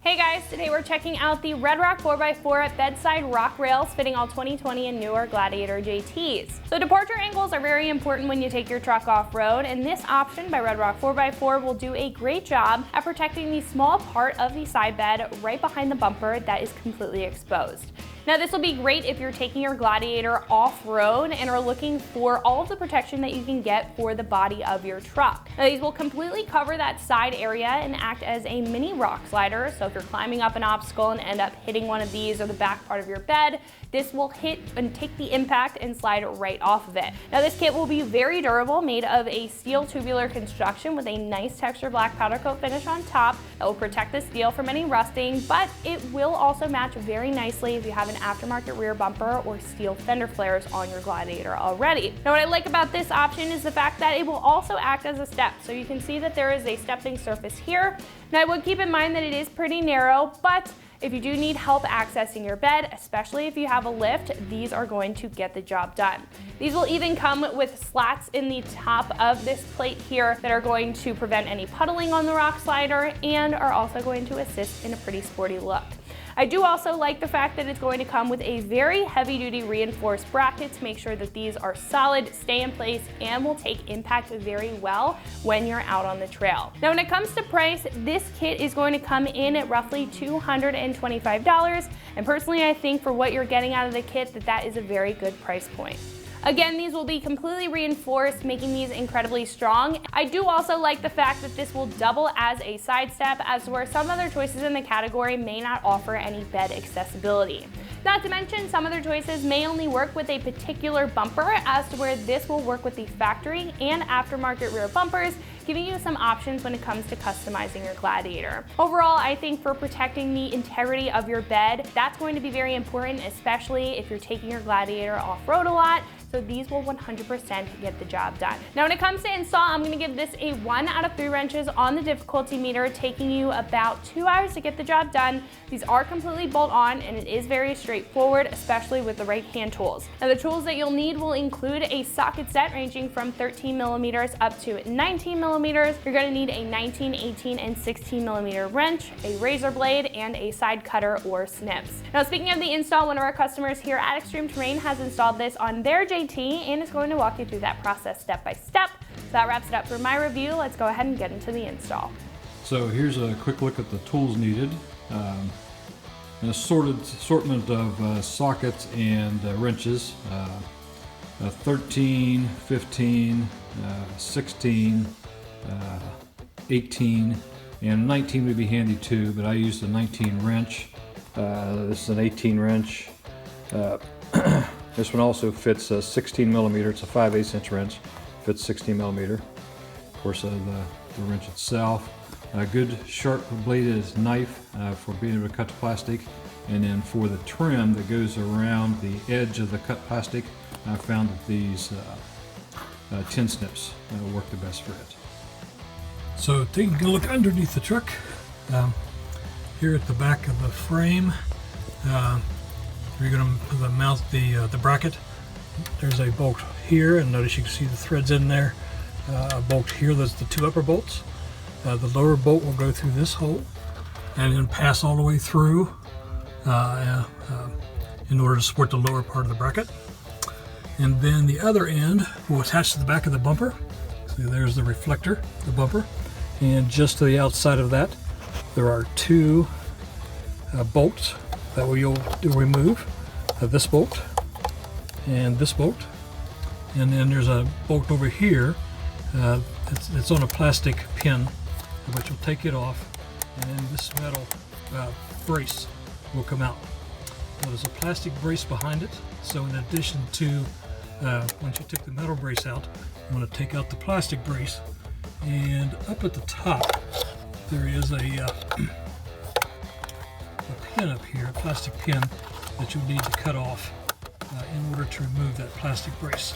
Hey guys, today we're checking out the Red Rock 4x4 bedside rock rails fitting all 2020 and newer Gladiator JTs. So departure angles are very important when you take your truck off-road, and this option by Red Rock 4x4 will do a great job at protecting the small part of the side bed right behind the bumper that is completely exposed. Now this will be great if you're taking your Gladiator off-road and are looking for all of the protection that you can get for the body of your truck. Now these will completely cover that side area and act as a mini rock slider, so if you're climbing up an obstacle and end up hitting one of these or the back part of your bed, this will hit and take the impact and slide right off of it. Now this kit will be very durable, made of a steel tubular construction with a nice texture black powder coat finish on top that will protect the steel from any rusting, but it will also match very nicely if you have an aftermarket rear bumper or steel fender flares on your Gladiator already. Now what I like about this option is the fact that it will also act as a step. So you can see that there is a stepping surface here. Now I would keep in mind that it is pretty narrow, but if you do need help accessing your bed, especially if you have a lift, these are going to get the job done. These will even come with slats in the top of this plate here that are going to prevent any puddling on the rock slider and are also going to assist in a pretty sporty look. I do also like the fact that it's going to come with a very heavy-duty reinforced bracket to make sure that these are solid, stay in place, and will take impact very well when you're out on the trail. Now when it comes to price, this kit is going to come in at roughly $225, and personally I think for what you're getting out of the kit that is a very good price point. Again, these will be completely reinforced, making these incredibly strong. I do also like the fact that this will double as a side step, as to where some other choices in the category may not offer any bed accessibility. Not to mention, some other choices may only work with a particular bumper, as to where this will work with the factory and aftermarket rear bumpers, giving you some options when it comes to customizing your Gladiator. Overall, I think for protecting the integrity of your bed, that's going to be very important, especially if you're taking your Gladiator off-road a lot. So these will 100% get the job done. Now when it comes to install, I'm gonna give this a 1 out of 3 wrenches on the difficulty meter, taking you about 2 hours to get the job done. These are completely bolt on and it is very straightforward, especially with the right hand tools. Now the tools that you'll need will include a socket set ranging from 13 millimeters up to 19 millimeters. You're gonna need a 19, 18, and 16 millimeter wrench, a razor blade, and a side cutter or snips. Now speaking of the install, one of our customers here at Extreme Terrain has installed this on their JT and is going to walk you through that process step by step. So that wraps it up for my review. Let's go ahead and get into the install. So here's a quick look at the tools needed. An assortment of sockets and wrenches. 13, 15, 16, 18, and 19 would be handy too, but I used a 19 wrench. This is an 18 wrench. This one also fits a 16 millimeter. It's a 5/8 inch wrench. Fits 16 millimeter. Of course, the wrench itself. A good sharp bladed knife for being able to cut the plastic. And then for the trim that goes around the edge of the cut plastic, I found that these tin snips work the best for it. So taking a look underneath the truck, here at the back of the frame, you're going to mount the bracket. There's a bolt here, and notice you can see the threads in there. A bolt here, those are the 2 upper bolts. The lower bolt will go through this hole and then pass all the way through in order to support the lower part of the bracket. And then the other end will attach to the back of the bumper. See, there's the reflector, the bumper. And just to the outside of that, there are 2 bolts that you'll remove. This bolt and this bolt. And then there's a bolt over here. It's on a plastic pin, but you'll take it off, and then this metal brace will come out. Now, there's a plastic brace behind it, so in addition to once you take the metal brace out, I'm going to take out the plastic brace, and up at the top there is a pin up here, a plastic pin that you'll need to cut off in order to remove that plastic brace.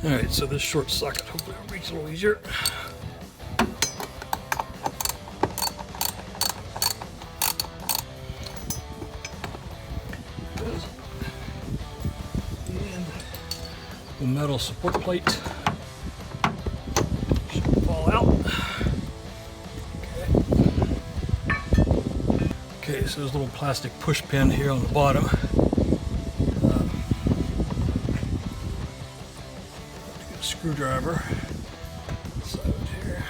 Alright, so this short socket hopefully will reach a little easier. And the metal support plate should fall out. Okay. Okay, so there's a little plastic push pin here on the bottom. Get a screwdriver. Inside it here.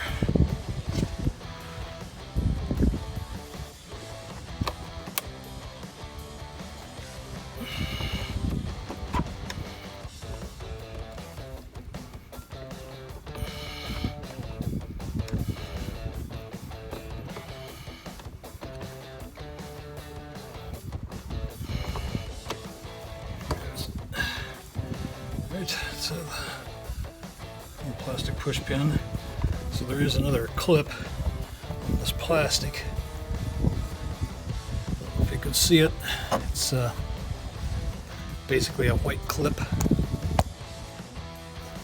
Right, so the little plastic push pin. So there is another clip on this plastic. I don't know if you can see it. It's basically a white clip.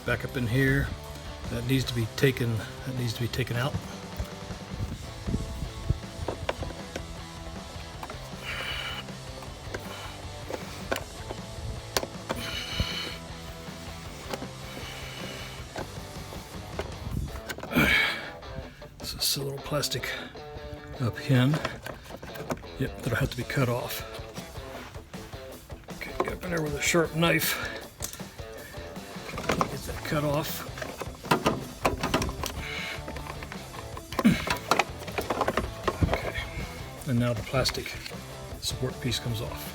Back up in here. That needs to be taken. That needs to be taken out. This little plastic pin. Yep, that'll have to be cut off. Okay, get up in there with a sharp knife. Get that cut off. Okay, and now the plastic support piece comes off.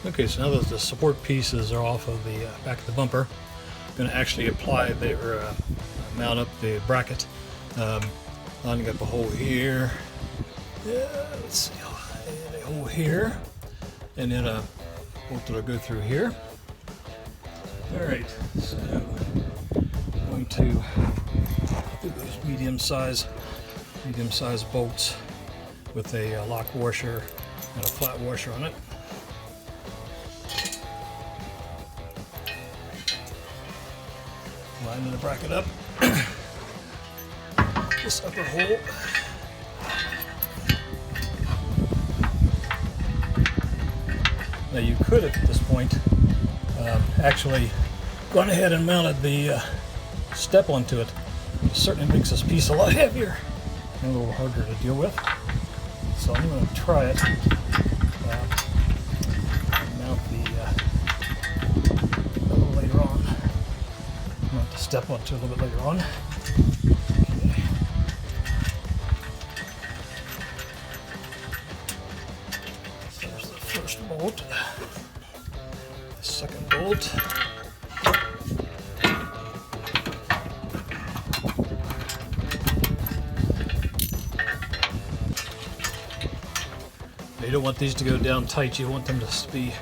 Okay, so now that the support pieces are off of the back of the bumper, I'm going to actually apply or mount up the bracket. Lining up a hole here. Yeah, let's see, and a hole here, and then a bolt that'll go through here. All right, so I'm going to do those medium-sized bolts with a lock washer and a flat washer on it. Lining the bracket up. This upper hole. Now you could have, at this point, actually gone ahead and mounted the step onto it. It certainly makes this piece a lot heavier and a little harder to deal with. So I'm going to try it. Mount a little later on. Mount the step onto a little bit later on. First bolt, the second bolt, you don't want these to go down tight, you want them to be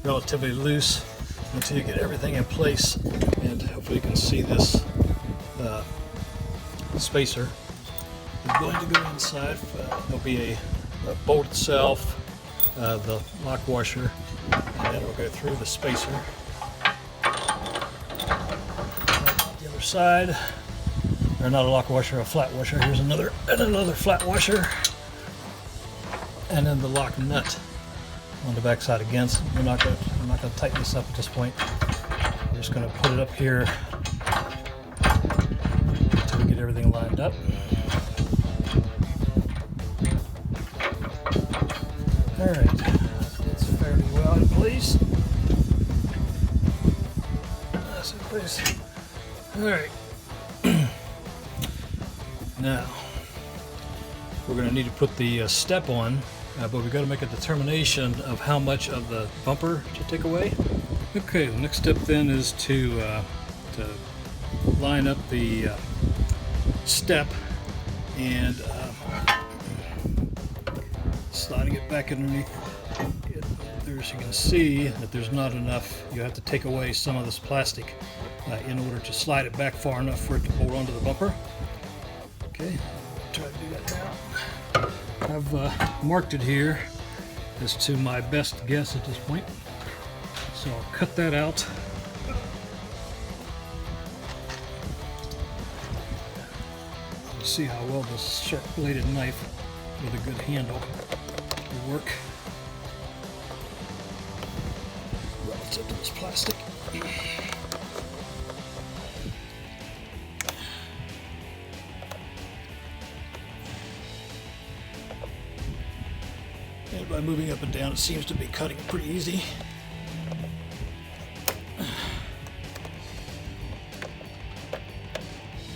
relatively loose until you get everything in place. And hopefully you can see this spacer is going to go inside. There'll be a bolt itself, the lock washer, and then we'll go through the spacer. The other side, or not a lock washer, a flat washer. Here's another flat washer, and then the lock nut on the back side again. So I'm not going to tighten this up at this point. I'm just going to put it up here until we get everything lined up. Alright, it's fairly well in place. That's in place. Alright. Now, we're going to need to put the step on, but we've got to make a determination of how much of the bumper to take away. Okay, the next step then is to line up the step and sliding it back underneath it. As you can see that there's not enough. You have to take away some of this plastic in order to slide it back far enough for it to hold onto the bumper. Okay, I'll try to do that now. I've marked it here as to my best guess at this point. So I'll cut that out. You see how well this sharp-bladed knife with a good handle will work relative to this plastic. And by moving up and down, it seems to be cutting pretty easy.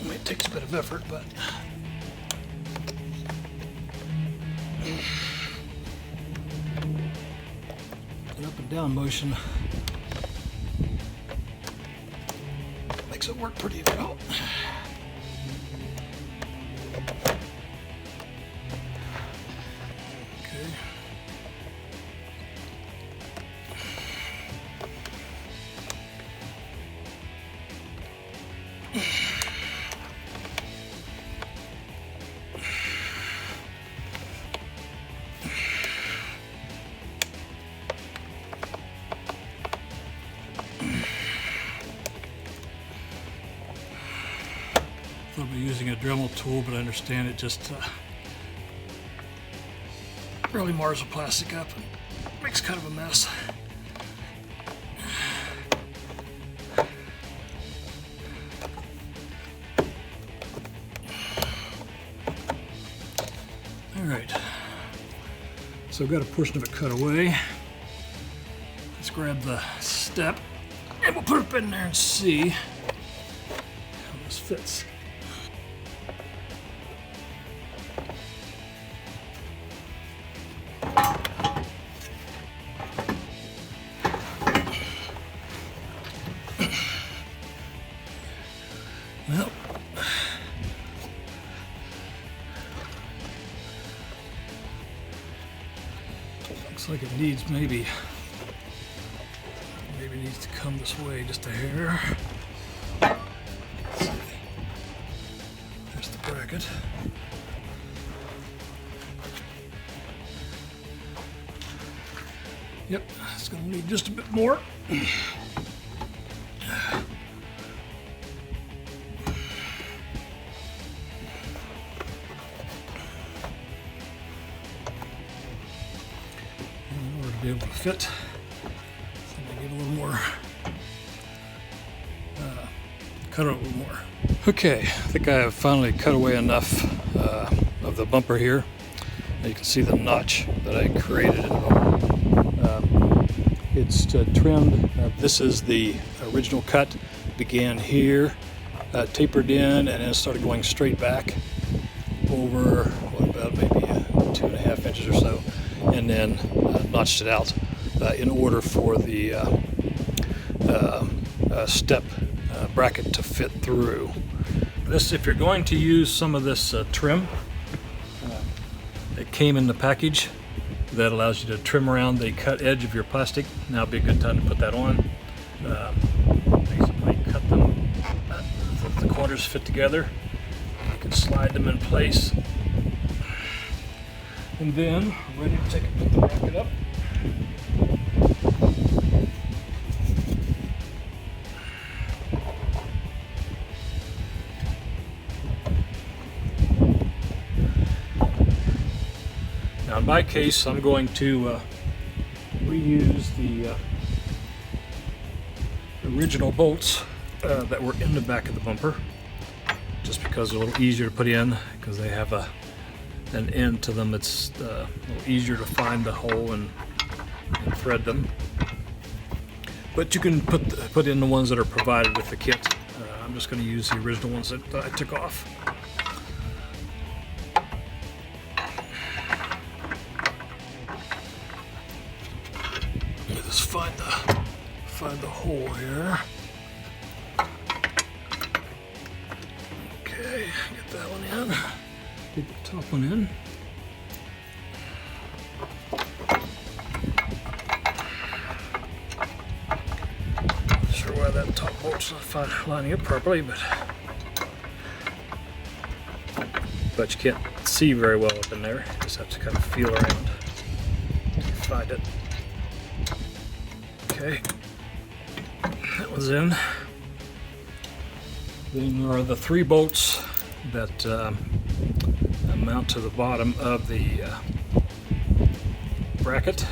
It takes a bit of effort, but an up and down motion makes it work pretty well. Okay. I'll be using a Dremel tool, but I understand it just really mars the plastic up and makes kind of a mess. All right, so I've got a portion of it cut away. Let's grab the step and we'll put it up in there and see how this fits. Well, looks like it needs maybe needs to come this way just a hair. Let's see. There's the bracket. Yep, it's going to need just a bit more. In order to be able to fit, so I get a little more, cut it a little more. Okay, I think I have finally cut away enough of the bumper here. Now you can see the notch that I created in the bumper. It's trimmed. This is the original cut. Began here, tapered in, and then started going straight back over about maybe 2.5 inches or so, and then notched it out in order for the step bracket to fit through. This, if you're going to use some of this trim, it came in the package that allows you to trim around the cut edge of your plastic. Now would be a good time to put that on. Basically cut them so that the corners fit together. You can slide them in place. And then we're ready to put the bracket up. Now in my case, I'm going to reuse the original bolts that were in the back of the bumper, just because they're a little easier to put in, because they have an end to them. It's a little easier to find the hole and thread them. But you can put in the ones that are provided with the kit. I'm just going to use the original ones that I took off. Just find the hole here. Okay, get that one in. Get the top one in. Not sure why that top bolt's not lining up properly, but you can't see very well up in there. You just have to kind of feel around to find it. Okay, that was in. Then there are the 3 bolts that mount to the bottom of the bracket.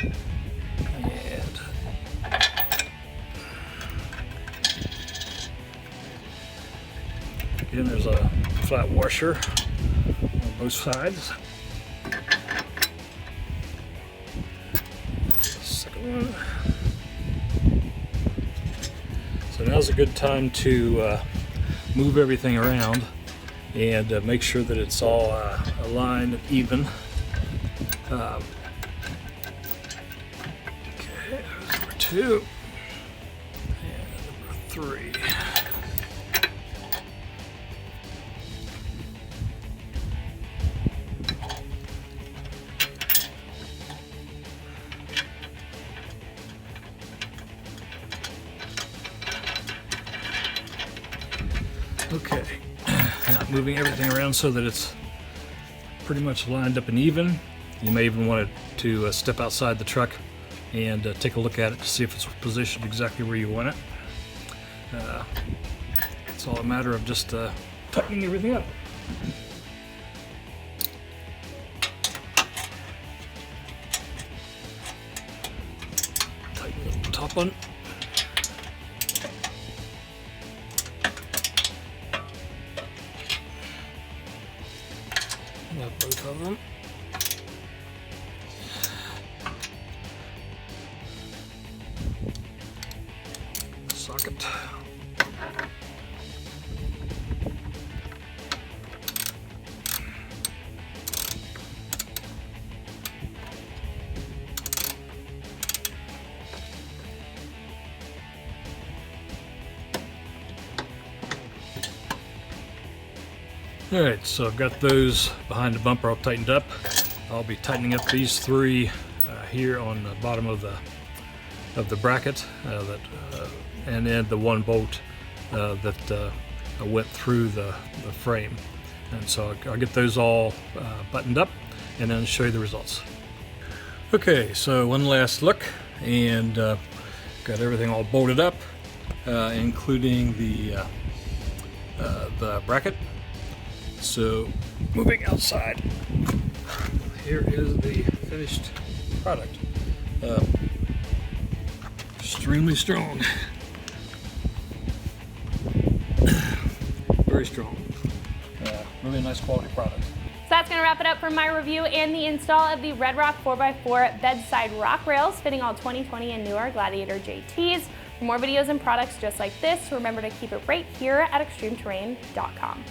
And again, there's a flat washer on both sides. So now's a good time to move everything around and make sure that it's all aligned and even. Okay, there's number 2 and number 3. Okay, now moving everything around so that it's pretty much lined up and even. You may even want to step outside the truck and take a look at it to see if it's positioned exactly where you want it. It's all a matter of just tightening everything up. Tighten the top on. Both of them. Socket. Alright, so I've got those behind the bumper all tightened up. I'll be tightening up these 3 here on the bottom of the bracket, and then the 1 bolt that went through the frame. And so I'll get those all buttoned up and then show you the results. Okay, so one last look, and got everything all bolted up, including the bracket. So moving outside, here is the finished product. Extremely strong. Very strong. Really nice quality product. So that's going to wrap it up for my review and the install of the Red Rock 4x4 bedside rock rails fitting all 2020 and newer Gladiator JTs. For more videos and products just like this, remember to keep it right here at extremeterrain.com.